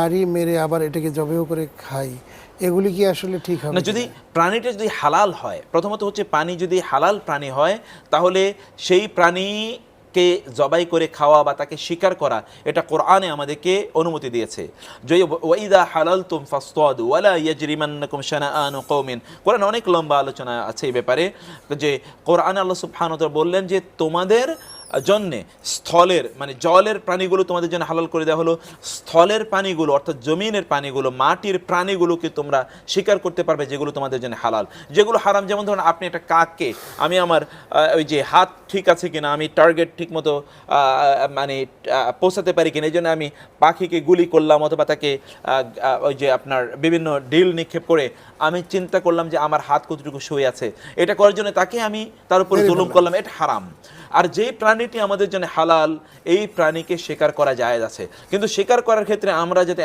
মারি, মেরে আবার এটাকে জবেহ করে খাই, এগুলি কি আসলে ঠিক হবে না, যদি প্রাণীটা যদি হালাল হয়, প্রথমত হচ্ছে প্রাণী যদি হালাল প্রাণী হয়, তাহলে সেই প্রাণীকে জবাই করে খাওয়া বা তাকে শিকার করা, এটা কোরআনে আমাদেরকে অনুমতি দিয়েছে। যে ওয়াইদা হালালতুম ফাসতাদু ওয়ালা ইয়াজরিমান্নাকুম শানাআনু কওমিন, কোরআনে অনেক লম্বা আলোচনা আছে এই ব্যাপারে, যে কোরআনে আল্লাহ সুবহানাহু ওয়া তাআলা বললেন যে তোমাদের জন্যে স্থলের মানে জলের প্রাণীগুলো তোমাদের জন্য হালাল করে দেওয়া হলো, স্থলের প্রাণীগুলো অর্থাৎ জমিনের প্রাণীগুলো, মাটির প্রাণীগুলোকে তোমরা শিকার করতে পারবে যেগুলো তোমাদের জন্য হালাল। যেগুলো হারাম, যেমন ধরুন আপনি একটা কাককে, আমি আমার ওই যে হাত ঠিক আছে কিনা, আমি টার্গেট ঠিক মতো মানে পৌঁছাতে পারি কিনা, এই জন্য আমি পাখিকে গুলি করলাম, অথবা তাকে ওই যে আপনার বিভিন্ন ডিল নিক্ষেপ করে আমি চিন্তা করলাম যে আমার হাত কতটুকু সই আছে, এটা করার জন্য তাকে আমি তার উপরে জুলুম করলাম, এটা হারাম। আর যেই প্রাণীটি আমাদের জন্য হালাল, এই প্রাণীকে শিকার করা জায়েজ আছে, কিন্তু শিকার করার ক্ষেত্রে আমরা যাতে